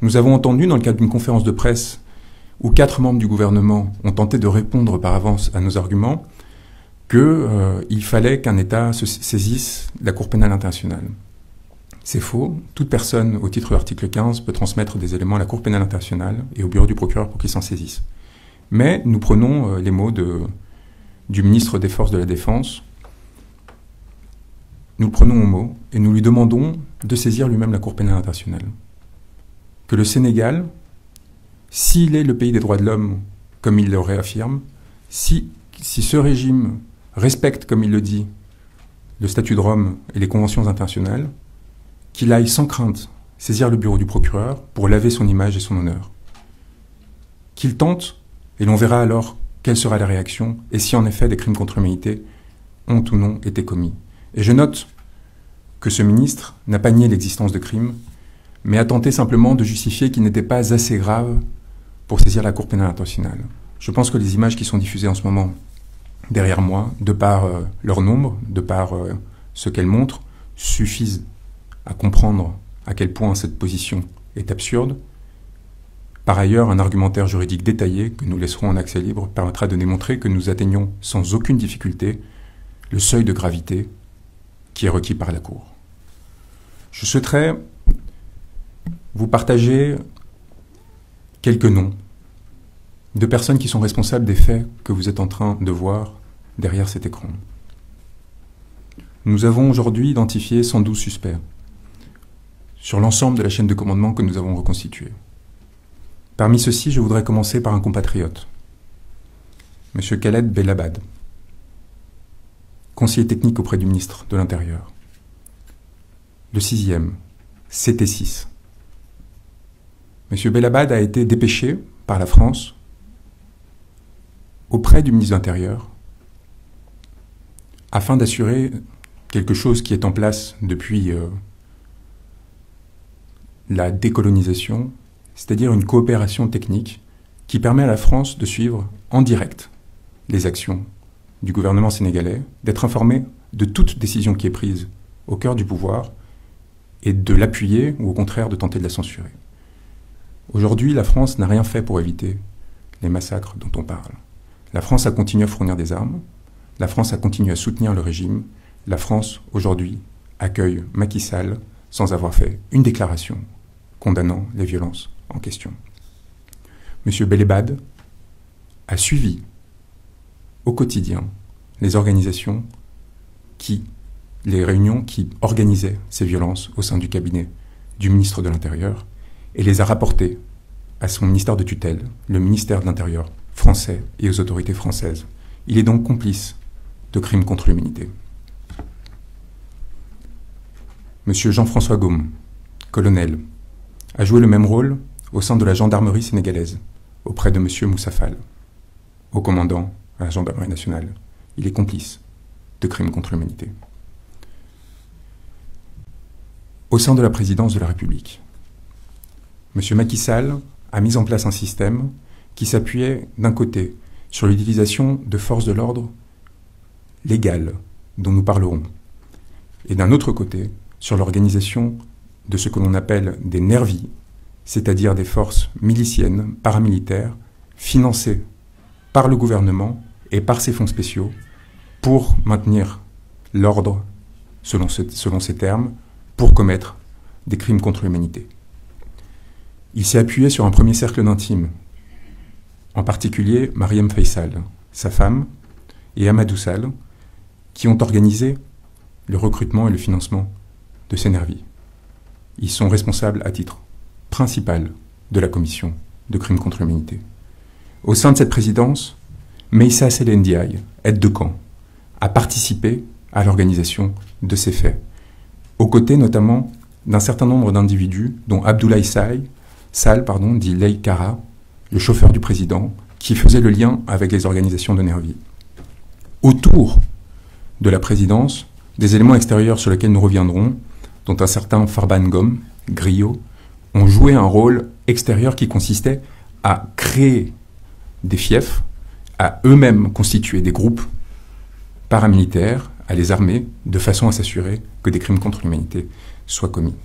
Nous avons entendu, dans le cadre d'une conférence de presse, où 4 membres du gouvernement ont tenté de répondre par avance à nos arguments, qu'il fallait qu'un État se saisisse de la Cour pénale internationale. C'est faux. Toute personne, au titre de l'article 15, peut transmettre des éléments à la Cour pénale internationale et au bureau du procureur pour qu'il s'en saisisse. Mais nous prenons les mots du ministre des Forces de la Défense. Nous le prenons au mot et nous lui demandons de saisir lui-même la Cour pénale internationale. Que le Sénégal, s'il est le pays des droits de l'homme, comme il le réaffirme, si ce régime respecte, comme il le dit, le statut de Rome et les conventions internationales, qu'il aille sans crainte saisir le bureau du procureur pour laver son image et son honneur. Qu'il tente, et l'on verra alors quelle sera la réaction, et si en effet des crimes contre l'humanité ont ou non été commis. Et je note que ce ministre n'a pas nié l'existence de crimes, mais a tenté simplement de justifier qu'ils n'étaient pas assez graves pour saisir la Cour pénale internationale. Je pense que les images qui sont diffusées en ce moment derrière moi, de par leur nombre, de par ce qu'elles montrent, suffisent à comprendre à quel point cette position est absurde. Par ailleurs, un argumentaire juridique détaillé, que nous laisserons en accès libre, permettra de démontrer que nous atteignons sans aucune difficulté le seuil de gravité qui est requis par la Cour. Je souhaiterais vous partager quelques noms de personnes qui sont responsables des faits que vous êtes en train de voir derrière cet écran. Nous avons aujourd'hui identifié 112 suspects sur l'ensemble de la chaîne de commandement que nous avons reconstituée. Parmi ceux-ci, je voudrais commencer par un compatriote, M. Khaled Belabad, conseiller technique auprès du ministre de l'Intérieur. Le 6e, CT6. M. Belabad a été dépêché par la France auprès du ministre de l'Intérieur afin d'assurer quelque chose qui est en place depuis la décolonisation, c'est-à-dire une coopération technique qui permet à la France de suivre en direct les actions du gouvernement sénégalais, d'être informé de toute décision qui est prise au cœur du pouvoir et de l'appuyer ou au contraire de tenter de la censurer. Aujourd'hui, la France n'a rien fait pour éviter les massacres dont on parle. La France a continué à fournir des armes, la France a continué à soutenir le régime, la France, aujourd'hui, accueille Macky Sall sans avoir fait une déclaration condamnant les violences en question. M. Belabad a suivi au quotidien les organisations les réunions qui organisaient ces violences au sein du cabinet du ministre de l'Intérieur et les a rapportées à son ministère de tutelle, le ministère de l'Intérieur français et aux autorités françaises. Il est donc complice de crimes contre l'humanité. M. Jean-François Gaume, colonel, a joué le même rôle au sein de la gendarmerie sénégalaise, auprès de M. Moussa Fall, haut commandant à la gendarmerie nationale. Il est complice de crimes contre l'humanité. Au sein de la présidence de la République, M. Macky Sall a mis en place un système qui s'appuyait d'un côté sur l'utilisation de forces de l'ordre légales, dont nous parlerons, et d'un autre côté sur l'organisation de ce que l'on appelle des nervis, c'est-à-dire des forces miliciennes, paramilitaires, financées par le gouvernement et par ses fonds spéciaux pour maintenir l'ordre, selon ces termes, pour commettre des crimes contre l'humanité. Il s'est appuyé sur un premier cercle d'intimes, en particulier Mariam Faisal, sa femme, et Amadou Sall, qui ont organisé le recrutement et le financement de ces nervis. Ils sont responsables à titre principal de la commission de crimes contre l'humanité. Au sein de cette présidence, Meïssa Sélé Ndiaye, aide de camp, a participé à l'organisation de ces faits, aux côtés notamment d'un certain nombre d'individus, dont Abdoulaye Sall, dit Ley Kara, le chauffeur du président, qui faisait le lien avec les organisations de nervis. Autour de la présidence, des éléments extérieurs sur lesquels nous reviendrons, dont un certain Farban Ngom, griot, ont joué un rôle extérieur qui consistait à créer des fiefs, à eux-mêmes constituer des groupes paramilitaires, à les armer, de façon à s'assurer que des crimes contre l'humanité soient commis.